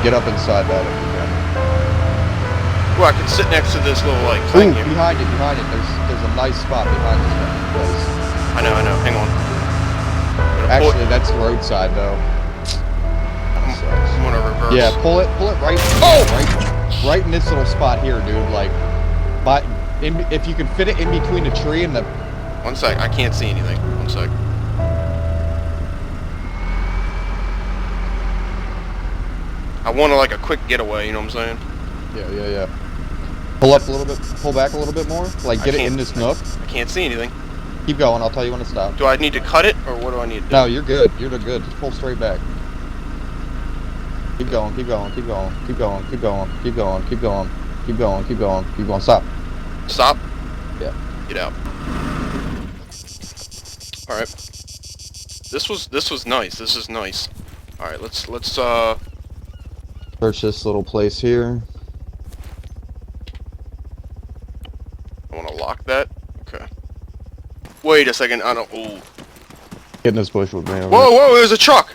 get up inside that if you can. Well, I can sit next to this little like Ooh, thing here. behind it. There's a nice spot behind this place. I know. Hang on. Actually, that's roadside though. I'm gonna reverse. Yeah, pull it right. Oh! Right in this little spot here, dude. Like, but if you can fit it in between the tree and the. 1 sec. I can't see anything. 1 sec. I want like a quick getaway. You know what I'm saying? Yeah. Pull up a little bit. Pull back a little bit more. Like, get it in this nook. I can't see anything. Keep going. I'll tell you when to stop. Do I need to cut it, or what do I need to do? No, you're good. You're good. Just pull straight back. Keep going. Stop. Stop? Yeah. Get out. Alright. This was nice. This is nice. Alright, let's Search this little place here. I wanna lock that. Okay. Wait a second, I don't ooh. Get in this bush with me. Whoa, there's a truck!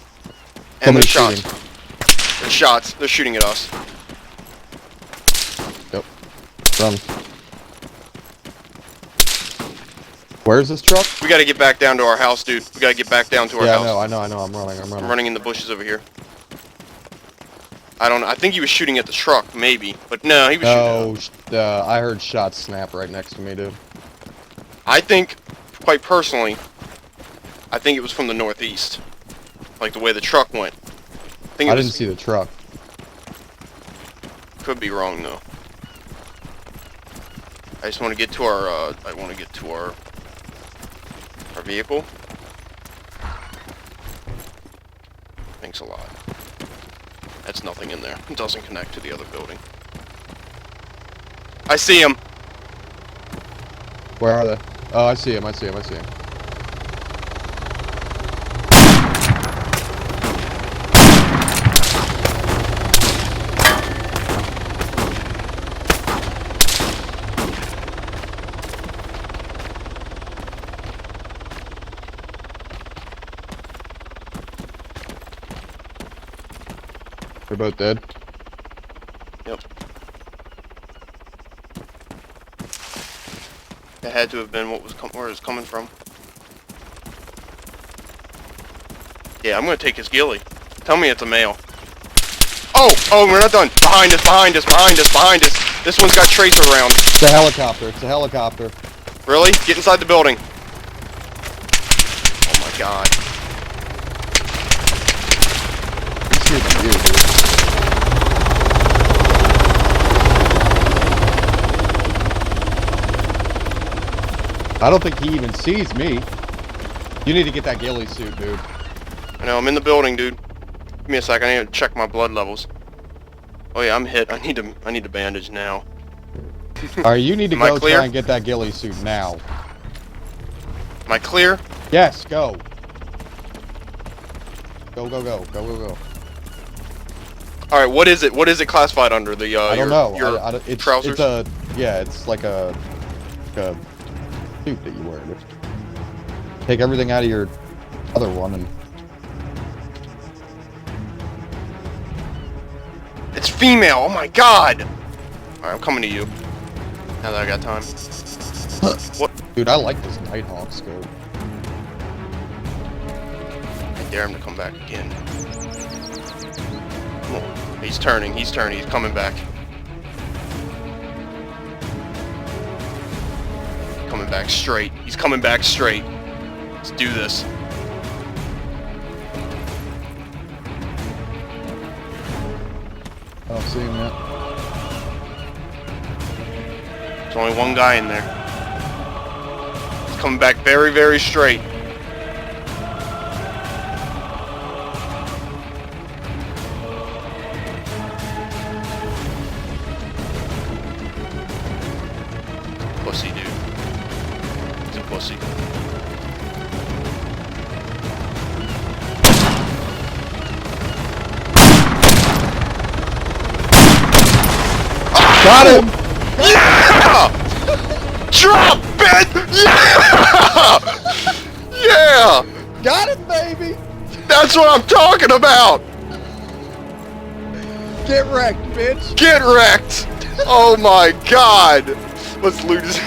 And there's Somebody's shots. There's shots. They're shooting at us. Yep. Run. Where's this truck? We gotta get back down to our house, dude. We gotta get back down to our house. Yeah, I know. I'm running. I'm running in the bushes over here. I don't know. I think he was shooting at the truck, maybe. But no, he was shooting at us. I heard shots snap right next to me, dude. I think, quite personally, I think it was from the northeast. Like the way the truck went. I didn't see the truck. Could be wrong, though. I just want to get to our, our vehicle. Thanks a lot. That's nothing in there. It doesn't connect to the other building. I see him! Where are they? Oh, I see him. They're both dead. Yep. It had to have been where it was coming from. Yeah, I'm gonna take his ghillie. Tell me it's a male. Oh, we're not done. Behind us. This one's got tracer round. It's a helicopter. Really? Get inside the building. Oh my god. He's shooting you, dude. I don't think he even sees me. You need to get that ghillie suit, dude. I know, I'm in the building, dude. Give me a second, I need to check my blood levels. Oh yeah, I'm hit. I need to bandage now. Alright, you need to go clear? try and get that ghillie suit now. Am I clear? Yes, go. Go. Alright, what is it? What is it classified under? The I don't know. It's trousers? It's like a suit that you wear. Take everything out of your other one and... It's female! Oh my god! Alright, I'm coming to you. Now that I got time. What? Dude, I like this Nighthawk scope. I dare him to come back again. Come on. He's turning, he's coming back. He's coming back straight. Let's do this. I don't see him yet. There's only one guy in there. He's coming back very, very straight. Pussy, dude. He's a pussy. Got him! Yeah! Drop it! Yeah! Yeah! Got him, baby! That's what I'm talking about! Get wrecked, bitch! Get wrecked! Oh my god! Let's loot his...